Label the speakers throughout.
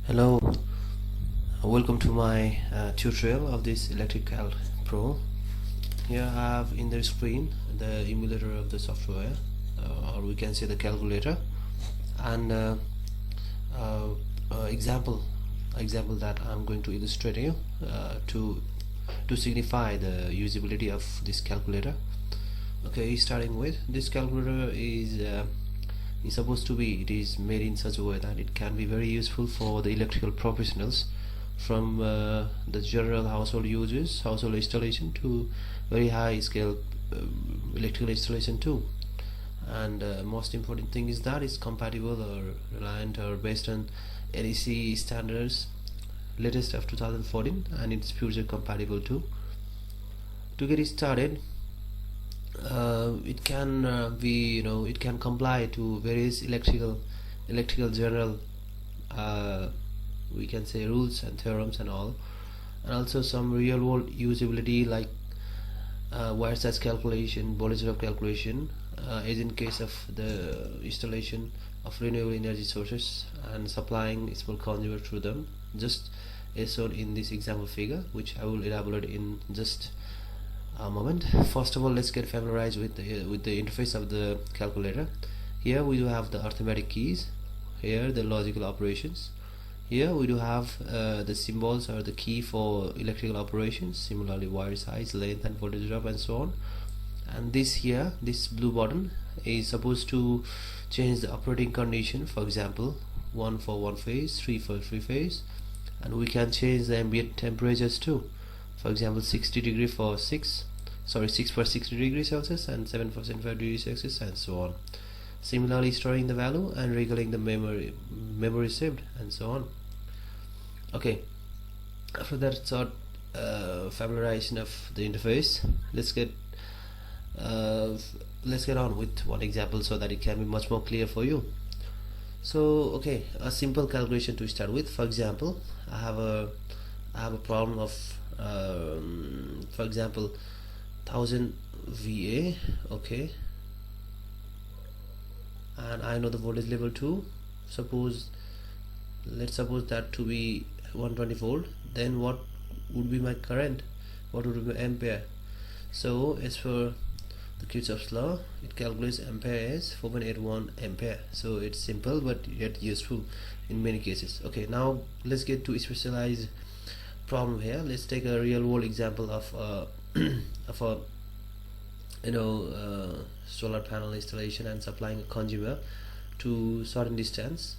Speaker 1: Hello, welcome to my tutorial of this ElectricCalc Pro. Here I have in the screen the emulator of the software, or we can say the calculator, and example that I'm going to illustrate you to signify the usability of this calculator. Okay, starting with this calculator is supposed to be, it is made in such a way that it can be very useful for the electrical professionals, from the general household users, household installation, to very high scale electrical installation too. And most important thing is that it's compatible or reliant or based on NEC standards, latest of 2014, and it's future compatible too. To get it started, it can be, it can comply to various electrical general, we can say, rules and theorems and all, and also some real world usability like wire size calculation, voltage drop calculation, as in case of the installation of renewable energy sources and supplying small consumer through them, just as shown in this example figure, which I will elaborate in just a moment. First of all, let's get familiarized with the interface of the calculator. Here we do have the arithmetic keys, here the logical operations, here we do have the symbols or the key for electrical operations, similarly wire size, length and voltage drop and so on. And this here, this blue button, is supposed to change the operating condition, for example 1 for one phase, 3 for three phase, and we can change the ambient temperatures too, for example 60 for 6 for 60 degrees Celsius and 7 for 75 degrees Celsius, and so on. Similarly, storing the value and regulating the memory saved and so on. Okay, after that short familiarization of the interface, let's get on with one example so that it can be much more clear for you. So okay, a simple calculation to start with. For example, I have a problem of for example 1000 VA, okay, and I know the voltage level 2. Let's suppose that to be 120 volt. Then what would be my current? What would be my ampere? So as for the Kirchhoff's law, it calculates ampere as 4.81 ampere. So it's simple but yet useful in many cases. Okay, now let's get to a specialized problem here. Let's take a real world example of of a solar panel installation and supplying a consumer to certain distance.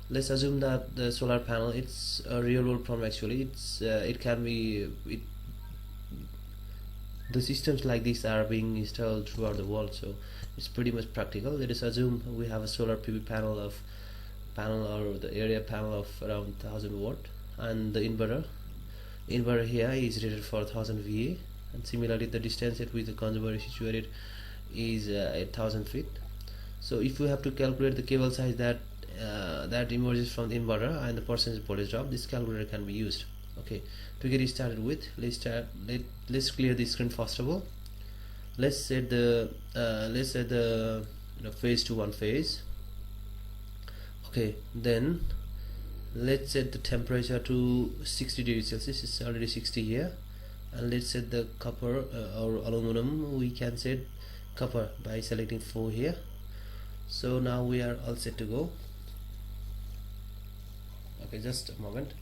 Speaker 1: Let's assume that the solar panel, it's a real world problem. Actually, the systems like this are being installed throughout the world, so it's pretty much practical. Let us assume we have a solar PV panel or the area panel of around 1000 watt, and the inverter here is rated for 1000 VA, and similarly the distance at which the consumer is situated is 8000 feet. So if we have to calculate the cable size that emerges from the inverter and the percentage voltage drop, this calculator can be used. Okay, to get it started with, let's clear the screen first of all. Let's set the phase to one phase. Okay, then let's set the temperature to 60 degrees Celsius. It's already 60 here. And let's set the copper or aluminum. We can set copper by selecting 4 here. So now we are all set to go. Okay, just a moment.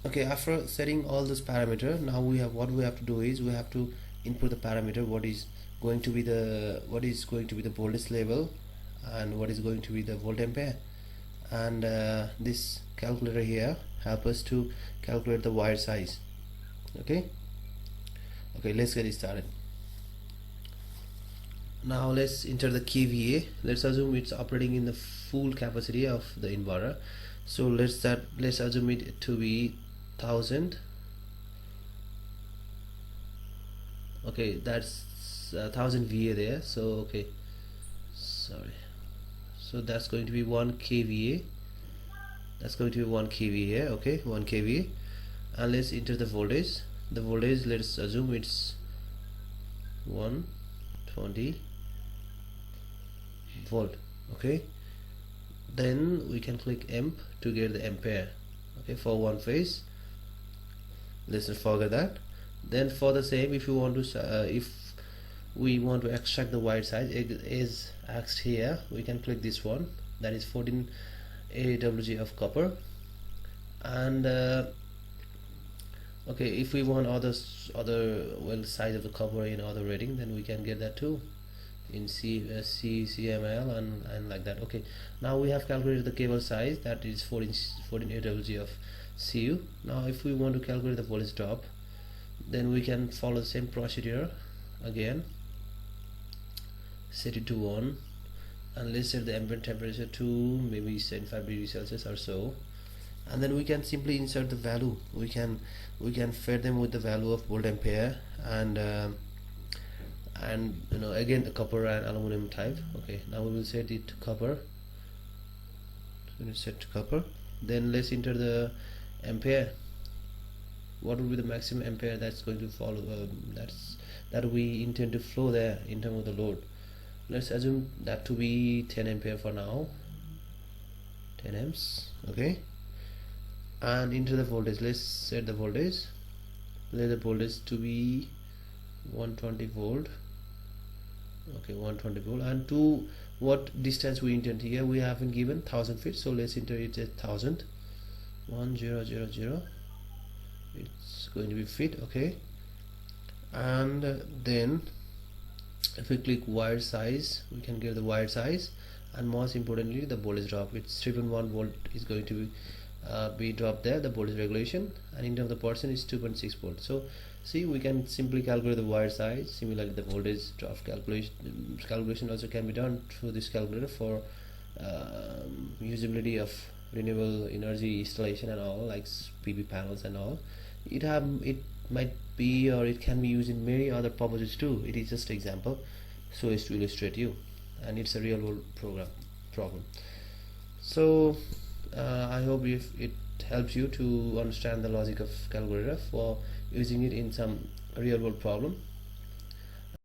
Speaker 1: Okay, after setting all those parameters, now what we have to do is we have to input the parameter, what is going to be the voltage level and what is going to be the volt ampere, and this calculator here help us to calculate the wire size. Okay, let's get it started. Now let's enter the kVA. Let's assume it's operating in the full capacity of the inverter. So let's assume it to be 1000. Okay, that's 1000 VA there. So okay, sorry, so that's going to be 1 kVA. That's going to be 1 kVA here. Okay, 1 kVA. And let's enter the voltage. Let's assume it's 120 volt. Okay, then we can click amp to get the ampere, okay, for one phase. Let's not forget that. Then for the same, if you want to if we want to extract the wire size, it is asked here, we can click this one, that is 14 AWG of copper. And okay, if we want other well size of the copper in other rating, then we can get that too in CML and like that. Okay, now we have calculated the cable size, that is 14 AWG of CU. Now if we want to calculate the voltage drop, then we can follow the same procedure again. Set it to 1 and let's set the ambient temperature to maybe 75 degrees Celsius or so, and then we can simply insert the value. We can feed them with the value of volt ampere and you know, again the copper and aluminum type. Okay, now we will set it to copper. So let's set to copper. Then let's enter the ampere. What will be the maximum ampere that's going to follow that we intend to flow there in terms of the load? Let's assume that to be 10 ampere for now, 10 amps. Okay, and into the voltage, let's set the voltage. Let the voltage to be 120 volt. Okay, 120 volt. And to what distance we intend? Here we haven't given 1000 feet, so let's enter it at 1000. 1000. It's going to be feet. Okay, and then if we click wire size, we can get the wire size, and most importantly the voltage drop. It's 3.1 volt is going to be dropped there, the voltage regulation, and in terms of the percent is 2.6 volt. So see, we can simply calculate the wire size. Similarly, the voltage drop calculation also can be done through this calculator for usability of renewable energy installation and all, like PV panels and all. It might be, or it can be used in many other purposes too. It is just an example, so as to illustrate you, and it's a real world problem. So I hope if it helps you to understand the logic of calculator for using it in some real world problem.